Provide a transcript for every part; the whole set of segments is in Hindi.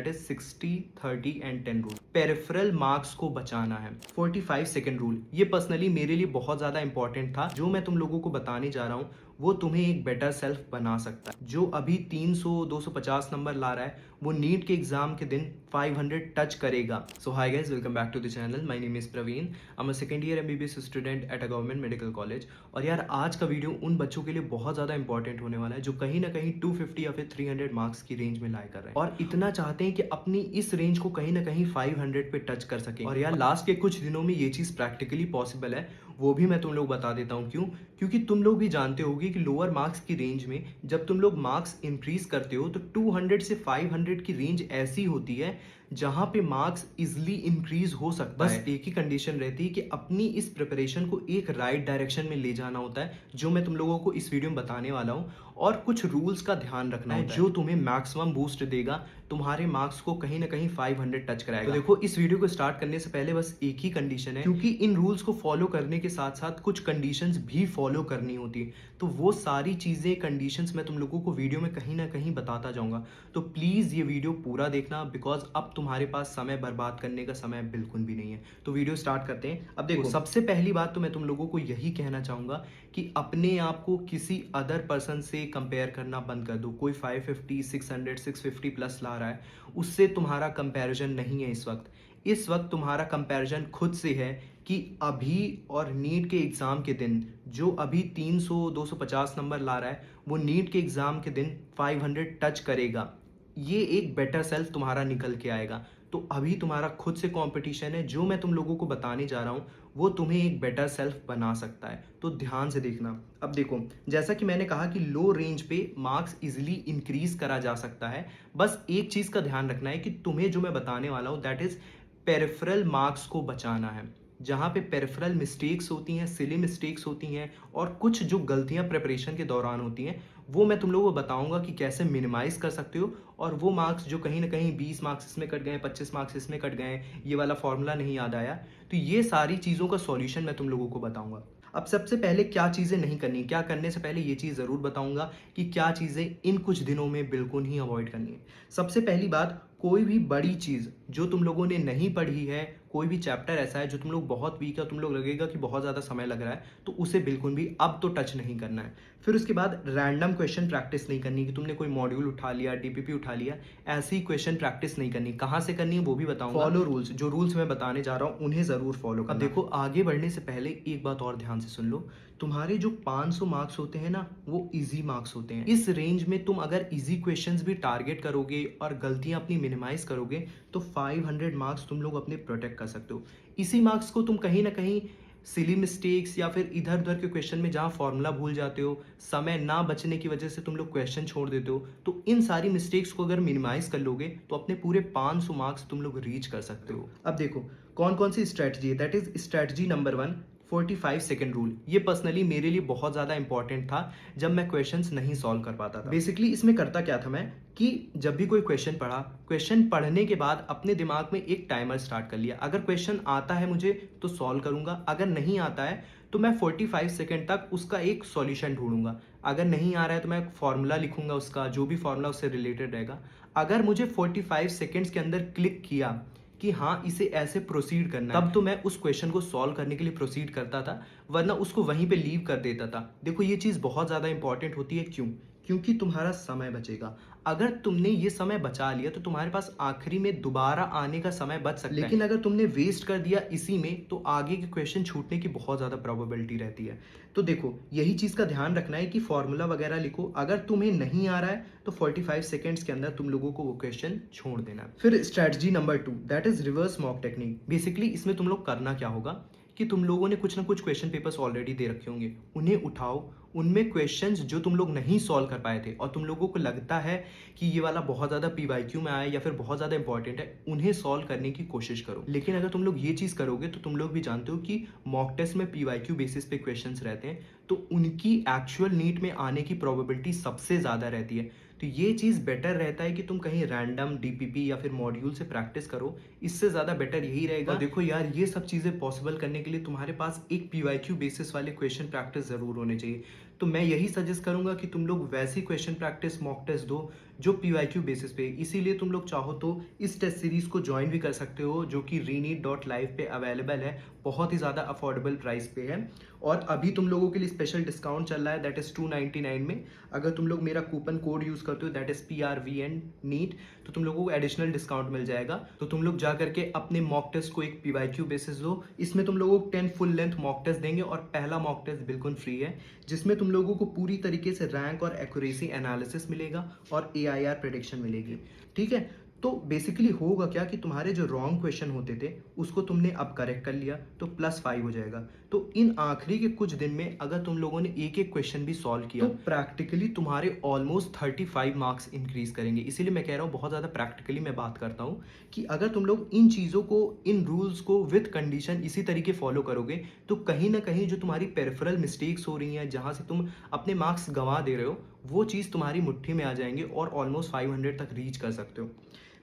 That is 60, 30 and 10 rule. Peripheral marks को बचाना है। 45 सेकेंड रूल, ये पर्सनली मेरे लिए बहुत ज़्यादा इंपॉर्टेंट था। जो मैं तुम लोगों को बताने जा रहा हूँ वो तुम्हें एक बेटर सेल्फ बना सकता है। जो अभी 300 250 नंबर ला रहा है वो नीट के एग्जाम के दिन 500 टच करेगा। So hi guys, welcome back to the channel. My name is Praveen. I am a second year MBBS student at a government medical college. और यार आज का वीडियो उन बच्चों के लिए बहुत ज़्यादा इंपॉर्टेंट होने वाला है जो कहीं ना कहीं 250 या फिर 300 मार्क्स की रेंज में लाए कर रहे हैं और इतना चाहते हैं कि अपनी इस रेंज को कहीं ना कहीं 500 पे टच कर सकें। और यार लास्ट के कुछ दिनों में ये चीज़ प्रैक्टिकली पॉसिबल है, वो भी मैं तुम लोग बता देता हूँ क्यों। क्योंकि तुम लोग भी जानते होगे कि लोअर मार्क्स की रेंज में जब तुम लोग मार्क्स इंक्रीज करते हो तो 200 से 500 की रेंज ऐसी होती है जहां पे मार्क्स इजिली इंक्रीज हो सकता है। बस एक ही कंडीशन रहती है कि अपनी इस प्रिपरेशन को एक राइट डायरेक्शन में ले जाना होता है, जो मैं तुम लोगों को इस वीडियो में बताने वाला हूं। और कुछ रूल्स का ध्यान रखना है जो तुम्हें मैक्सिमम बूस्ट देगा, तुम्हारे मार्क्स को कहीं ना कहीं 500 टच कराएगा। तो देखो, इस वीडियो को स्टार्ट करने से पहले बस एक ही कंडीशन है, क्योंकि इन रूल्स को फॉलो करने के साथ साथ कुछ कंडीशंस भी फॉलो करनी होती है। तो वो सारी चीजें, कंडीशंस मैं तुम लोगों को वीडियो में कहीं ना कहीं बताता जाऊंगा। तो प्लीज ये वीडियो पूरा देखना, बिकॉज अब तुम्हारे पास समय बर्बाद करने का समय बिल्कुल भी नहीं है। तो वीडियो स्टार्ट करते हैं। अब देखो, सबसे पहली बात तो मैं तुम लोगों को यही कहना चाहूंगा कि अपने आप को किसी अदर पर्सन से कंपेयर करना बंद कर दो। कोई 550, 600, 650 प्लस ला रहा है, उससे तुम्हारा कंपैरिजन नहीं है। इस वक्त तुम्हारा कंपैरिजन खुद से है कि अभी और नीट के एग्ज़ाम के दिन जो अभी 300 250 नंबर ला रहा है वो नीट के एग्ज़ाम के दिन 500 टच करेगा। ये एक बेटर सेल्फ तुम्हारा निकल के आएगा। तो अभी तुम्हारा खुद से कंपटीशन है। जो मैं तुम लोगों को बताने जा रहा हूँ वो तुम्हें एक बेटर सेल्फ बना सकता है। तो ध्यान से देखना। अब देखो, जैसा कि मैंने कहा कि लो रेंज पे मार्क्स इजीली इंक्रीज करा जा सकता है। बस एक चीज़ का ध्यान रखना है कि तुम्हें जो मैं बताने वाला हूँ दैट इज़ पेरिफेरल मार्क्स को बचाना है। जहाँ पे पेरिफेरल मिस्टेक्स होती हैं, सिली मिस्टेक्स होती हैं और कुछ जो गलतियाँ प्रिपरेशन के दौरान होती हैं, वो मैं तुम लोगों को बताऊंगा कि कैसे मिनिमाइज कर सकते हो। और वो मार्क्स जो कहीं ना कहीं 20 मार्क्स इसमें कट गए, 25 मार्क्स इसमें कट गए, ये वाला फॉर्मूला नहीं याद आया, तो ये सारी चीज़ों का सॉल्यूशन मैं तुम लोगों को बताऊंगा। अब सबसे पहले क्या चीज़ें नहीं करनी, क्या करने से पहले ये चीज़ ज़रूर बताऊंगा कि क्या चीज़ें इन कुछ दिनों में बिल्कुल ही अवॉइड करनी है। सबसे पहली बात, कोई भी बड़ी चीज़ जो तुम लोगों ने नहीं पढ़ी है, कोई भी चैप्टर ऐसा है जो तुम लोग बहुत वीक है, तुम लोग लगेगा कि बहुत ज़्यादा समय लग रहा है, तो उसे बिल्कुल भी अब तो टच नहीं करना है। फिर उसके बाद रैंडम क्वेश्चन प्रैक्टिस नहीं करनी कि तुमने कोई मॉड्यूल उठा लिया, डीपीपी उठा लिया, ऐसी क्वेश्चन प्रैक्टिस नहीं करनी। कहाँ से करनी है वो भी बताऊंगा। फॉलो रूल्स, जो रूल्स मैं बताने जा रहा हूँ उन्हें ज़रूर फॉलो करना। अब देखो, आगे बढ़ने से पहले एक बात और ध्यान से सुन लो। तुम्हारे जो 500 मार्क्स होते हैं ना, वो इजी मार्क्स होते हैं। इस रेंज में तुम अगर इजी क्वेश्चंस भी टारगेट करोगे और गलतियां अपनी मिनिमाइज करोगे तो 500 मार्क्स तुम लोग अपने प्रोटेक्ट कर सकते हो। इसी मार्क्स को तुम कहीं ना कहीं सिली मिस्टेक्स या फिर इधर उधर के क्वेश्चन में जहां फॉर्मूला भूल जाते हो, समय ना बचने की वजह से तुम लोग क्वेश्चन छोड़ देते हो, तो इन सारी मिस्टेक्स को अगर मिनिमाइज कर लोगे तो अपने पूरे 500 मार्क्स तुम लोग रीच कर सकते हो। अब देखो, कौन कौन सी स्ट्रेटजी है। That is strategy number 1, 45 second rule. ये पर्सनली मेरे लिए बहुत ज़्यादा इंपॉर्टेंट था जब मैं क्वेश्चंस नहीं सॉल्व कर पाता था। बेसिकली इसमें करता क्या था मैं कि जब भी कोई क्वेश्चन पढ़ा, क्वेश्चन पढ़ने के बाद अपने दिमाग में एक टाइमर स्टार्ट कर लिया। अगर क्वेश्चन आता है मुझे तो सॉल्व करूंगा, अगर नहीं आता है तो मैं 45 सेकेंड तक उसका एक सॉल्यूशन ढूंढूंगा। अगर नहीं आ रहा है तो मैं फॉर्मूला लिखूंगा, उसका जो भी फॉर्मूला उससे रिलेटेड रहेगा। अगर मुझे 45 सेकेंड्स के अंदर क्लिक किया कि हाँ इसे ऐसे प्रोसीड करना है, तब तो मैं उस क्वेश्चन को सॉल्व करने के लिए प्रोसीड करता था, वरना उसको वहीं पे लीव कर देता था। देखो, ये चीज़ बहुत ज़्यादा इंपॉर्टेंट होती है। क्यों? क्योंकि तुम्हारा समय बचेगा। अगर तुमने ये समय बचा लिया तो तुम्हारे पास आखिरी में दोबारा आने का समय बच सकता है, लेकिन अगर तुमने वेस्ट कर दिया इसी में तो आगे के क्वेश्चन छूटने की बहुत ज़्यादा प्रोबेबिलिटी रहती है। तो देखो, यही चीज़ का ध्यान रखना है कि फॉर्मूला वगैरह लिखो। अगर तुम्हें नहीं आ रहा है तो 45 सेकेंड्स के अंदर तुम लोगों को वो क्वेश्चन छोड़ देना। फिर strategy number 2, that is reverse mock technique. Basically इसमें तुम लोग करना क्या होगा कि तुम लोगों ने कुछ ना कुछ क्वेश्चन पेपर्स ऑलरेडी दे रखे होंगे, उन्हें उठाओ। उनमें क्वेश्चंस जो तुम लोग नहीं सॉल्व कर पाए थे और तुम लोगों को लगता है कि ये वाला बहुत ज़्यादा पीवाईक्यू में आया या फिर बहुत ज़्यादा इंपॉर्टेंट है, उन्हें सॉल्व करने की कोशिश करो। लेकिन अगर तुम लोग ये चीज़ करोगे तो तुम लोग भी जानते हो कि मॉक टेस्ट में पीवाईक्यू बेसिस पे क्वेश्चंस रहते हैं, तो उनकी एक्चुअल नीट में आने की प्रोबेबिलिटी सबसे ज़्यादा रहती है। तो ये चीज़ बेटर रहता है कि तुम कहीं रैंडम डीपीपी या फिर मॉड्यूल से प्रैक्टिस करो, इससे ज़्यादा बेटर यही रहेगा। और देखो यार, ये सब चीज़ें पॉसिबल करने के लिए तुम्हारे पास एक पीवाईक्यू बेसिस वाले क्वेश्चन प्रैक्टिस ज़रूर होने चाहिए। तो मैं यही सजेस्ट करूंगा कि तुम लोग वैसी क्वेश्चन प्रैक्टिस मॉक टेस्ट दो जो PYQ बेसिस पे। इसीलिए तुम लोग चाहो तो इस टेस्ट सीरीज़ को ज्वाइन भी कर सकते हो, जो कि Reneet.live पे अवेलेबल है, बहुत ही ज़्यादा अफोर्डेबल प्राइस पे है। और अभी तुम लोगों के लिए स्पेशल डिस्काउंट चल रहा है, दैट इज़ 299 में। अगर तुम लोग मेरा कूपन कोड यूज़ करते हो, दैट इज़ PRVN नीट, तो तुम लोगों को एडिशनल डिस्काउंट मिल जाएगा। तो तुम लोग जा करके अपने मॉक टेस्ट को एक PYQ बेसिस दो। इसमें तुम लोगों को 10 फुल लेंथ मॉक टेस्ट देंगे और पहला मॉक टेस्ट बिल्कुल फ्री है, जिसमें तुम लोगों को पूरी तरीके से रैंक और एक्यूरेसी एनालिसिस मिलेगा और AIR प्रेडिक्शन मिलेगी। ठीक है, तो बेसिकली होगा क्या कि तुम्हारे जो रॉन्ग क्वेश्चन होते थे उसको तुमने अब करेक्ट कर लिया, तो +5 हो जाएगा। तो इन आखिरी के कुछ दिन में अगर तुम लोगों ने एक एक क्वेश्चन भी सॉल्व किया तो प्रैक्टिकली तुम्हारे ऑलमोस्ट 35 मार्क्स इंक्रीज करेंगे। इसीलिए मैं कह रहा हूँ बहुत ज़्यादा प्रैक्टिकली मैं बात करता हूँ कि अगर तुम लोग इन चीज़ों को, इन रूल्स को विथ कंडीशन इसी तरीके फॉलो करोगे, तो कहीं ना कहीं जो तुम्हारी पेरिफेरल मिस्टेक्स हो रही हैं, जहाँ से तुम अपने मार्क्स गंवा दे रहे हो, वो चीज़ तुम्हारी मुट्ठी में आ जाएंगे और ऑलमोस्ट 500 तक रीच कर सकते हो।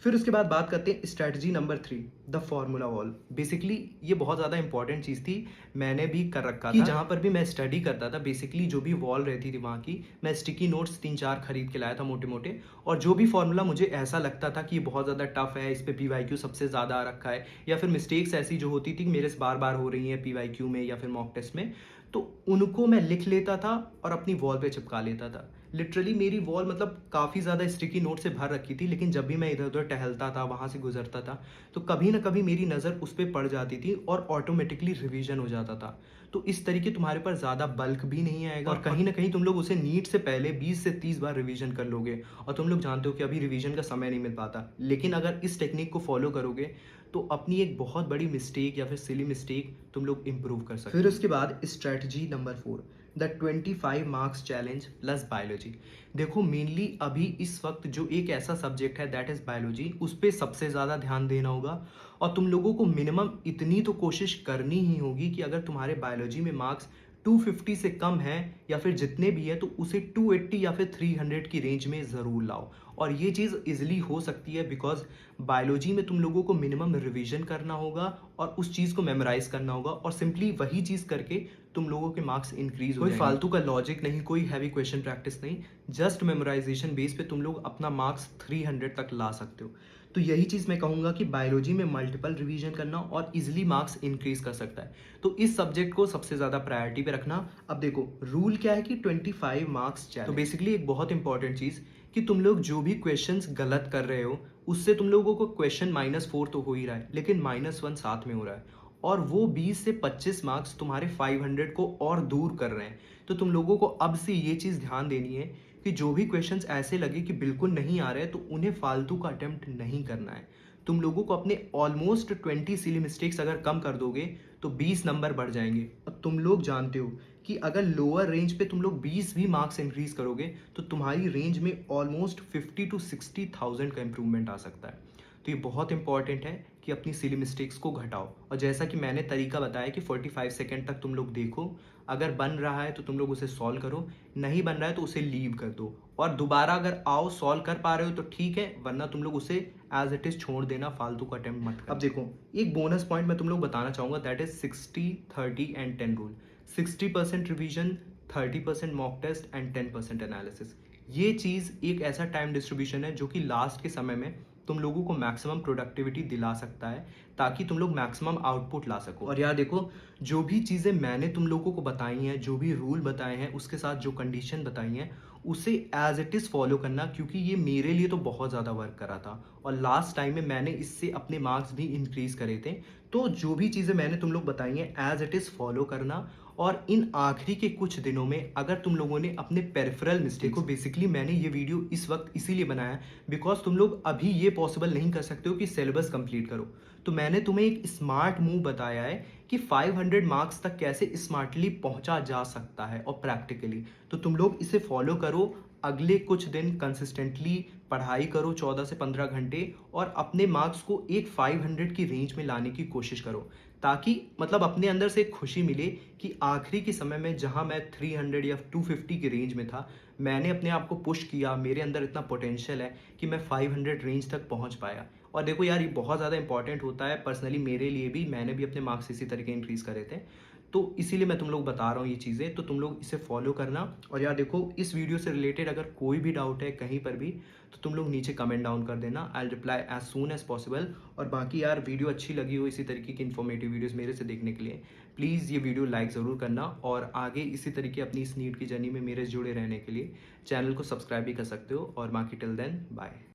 फिर उसके बाद बात करते हैं strategy number 3, the formula wall. Basically ये बहुत ज़्यादा इंपॉर्टेंट चीज़ थी, मैंने भी कर रखा था। जहाँ पर भी मैं स्टडी करता था, बेसिकली जो भी वॉल रहती थी वहाँ की, मैं स्टिकी नोट्स 3-4 खरीद के लाया था मोटे मोटे। और जो भी फॉर्मूला मुझे ऐसा लगता था कि ये बहुत ज़्यादा टफ है, इस पर PYQ सबसे ज़्यादा आ रखा है, या फिर मिस्टेक्स ऐसी जो होती थी मेरे से बार बार हो रही हैं PYQ में या फिर मॉक टेस्ट में, तो उनको मैं लिख लेता था और अपनी वॉल पे चिपका लेता था। लिटरली मेरी वॉल मतलब काफ़ी ज़्यादा स्टिकी नोट से भर रखी थी, लेकिन जब भी मैं इधर उधर टहलता था, वहाँ से गुजरता था, तो कभी ना कभी मेरी नज़र उस पर पड़ जाती थी और ऑटोमेटिकली रिवीजन हो जाता था। तो इस तरीके तुम्हारे पर ज़्यादा बल्क भी नहीं आएगा और कहीं ना कहीं तुम लोग उसे नीट से पहले 20 से 30 बार रिवीजन कर लोगे। और तुम लोग जानते हो कि अभी रिवीजन का समय नहीं मिल पाता, लेकिन अगर इस टेक्निक को फॉलो करोगे तो अपनी एक बहुत बड़ी मिस्टेक या फिर सिली मिस्टेक तुम लोग इंप्रूव कर सकते हो। फिर उसके बाद strategy number 4, the 25 marks challenge plus biology. देखो मेनली अभी इस वक्त जो एक ऐसा सब्जेक्ट है दैट इज़ बायोलॉजी, उस पर सबसे ज़्यादा ध्यान देना होगा। और तुम लोगों को मिनिमम इतनी तो कोशिश करनी ही होगी कि अगर तुम्हारे बायोलॉजी में मार्क्स 250 से कम है या फिर जितने भी है, तो उसे 280 या फिर 300 की रेंज में ज़रूर लाओ। और ये चीज़ इजीली हो सकती है बिकॉज बायोलॉजी में तुम लोगों को मिनिमम रिवीजन करना होगा और उस चीज़ को मेमोराइज करना होगा, और सिंपली वही चीज़ करके तुम लोगों के मार्क्स इंक्रीज हो जाएंगे। कोई फालतू का लॉजिक नहीं, कोई हैवी क्वेश्चन प्रैक्टिस नहीं, जस्ट मेमोराइजेशन बेस पे तुम लोग अपना मार्क्स 300 तक ला सकते हो। तो यही चीज़ मैं कहूँगा कि बायोलॉजी में मल्टीपल रिवीजन करना और इजीली मार्क्स इंक्रीज कर सकता है। तो इस सब्जेक्ट को सबसे ज़्यादा प्रायोरिटी पे रखना। अब देखो रूल क्या है कि 25 मार्क्स चाहिए। तो बेसिकली एक बहुत इंपॉर्टेंट चीज़ कि तुम लोग जो भी क्वेश्चंस गलत कर रहे हो, उससे तुम लोगों को क्वेश्चन -4 तो हो ही रहा है, लेकिन -1 साथ में हो रहा है, और वो 20 से 25 मार्क्स तुम्हारे 500 को और दूर कर रहे हैं। तो तुम लोगों को अब से ये चीज़ ध्यान देनी है कि जो भी क्वेश्चंस ऐसे लगे कि बिल्कुल नहीं आ रहे, तो उन्हें फालतू का अटेम्प्ट नहीं करना है। तुम लोगों को अपने ऑलमोस्ट 20 सिली मिस्टेक्स अगर कम कर दोगे तो 20 नंबर बढ़ जाएंगे। और तुम लोग जानते हो कि अगर लोअर रेंज पे तुम लोग 20 भी मार्क्स इंक्रीज करोगे तो तुम्हारी रेंज में ऑलमोस्ट 50 to 60,000 का इंप्रूवमेंट आ सकता है। तो ये बहुत इंपॉर्टेंट है कि अपनी सिली मिस्टेक्स को घटाओ। और जैसा कि मैंने तरीका बताया कि 45 सेकेंड तक तुम लोग देखो, अगर बन रहा है तो तुम लोग उसे सॉल्व करो, नहीं बन रहा है तो उसे लीव कर दो, और दोबारा अगर आओ सॉल्व कर पा रहे हो तो ठीक है, वरना तुम लोग उसे एज इट इज छोड़ देना, फालतू का अटेम्प्ट मत करना। अब देखो एक बोनस पॉइंट मैं तुम लोग बताना चाहूँगा, that is 60-30-10 rule. 60% revision, 30% mock test and 10% analysis. ये चीज़ एक ऐसा टाइम डिस्ट्रीब्यूशन है जो कि लास्ट के समय में तुम लोगों को मैक्सिमम प्रोडक्टिविटी दिला सकता है, ताकि तुम लोग मैक्सिमम आउटपुट ला सको। और यार देखो, जो भी चीज़ें मैंने तुम लोगों को बताई हैं, जो भी रूल बताए हैं, उसके साथ जो कंडीशन बताई हैं, उसे एज इट इज़ फॉलो करना, क्योंकि ये मेरे लिए तो बहुत ज़्यादा वर्क करा था और लास्ट टाइम में मैंने इससे अपने मार्क्स भी इंक्रीज करे थे। तो जो भी चीज़ें मैंने तुम लोग बताई हैं एज इट इज़ फॉलो करना। और इन आखिरी के कुछ दिनों में अगर तुम लोगों ने अपने पेरिफेरल मिस्टेक को, बेसिकली मैंने ये वीडियो इस वक्त इसीलिए बनाया बिकॉज तुम लोग अभी ये पॉसिबल नहीं कर सकते हो कि सिलेबस कंप्लीट करो। तो मैंने तुम्हें एक स्मार्ट मूव बताया है कि 500 मार्क्स तक कैसे स्मार्टली पहुंचा जा सकता है और प्रैक्टिकली। तो तुम लोग इसे फॉलो करो, अगले कुछ दिन कंसिस्टेंटली पढ़ाई करो 14 से 15 घंटे, और अपने मार्क्स को एक 500 की रेंज में लाने की कोशिश करो, ताकि मतलब अपने अंदर से एक खुशी मिले कि आखिरी के समय में जहां मैं 300 या 250 की रेंज में था, मैंने अपने आप को पुश किया, मेरे अंदर इतना पोटेंशियल है कि मैं 500 रेंज तक पहुंच पाया। और देखो यार, ये बहुत ज़्यादा इंपॉर्टेंट होता है, पर्सनली मेरे लिए भी, मैंने भी अपने मार्क्स इसी तरीके इंक्रीज करे थे। तो इसीलिए मैं तुम लोग बता रहा हूँ ये चीज़ें, तो तुम लोग इसे फॉलो करना। और यार देखो, इस वीडियो से रिलेटेड अगर कोई भी डाउट है कहीं पर भी, तो तुम लोग नीचे कमेंट डाउन कर देना, I will reply as soon as possible. और बाकी यार, वीडियो अच्छी लगी हो इसी तरीके की इन्फॉर्मेटिव वीडियोस मेरे से देखने के लिए, प्लीज़ ये वीडियो लाइक ज़रूर करना। और आगे इसी तरीके अपनी इस नीट की जर्नी में मेरे से जुड़े रहने के लिए चैनल को सब्सक्राइब भी कर सकते हो। और बाकी टिल देन बाय।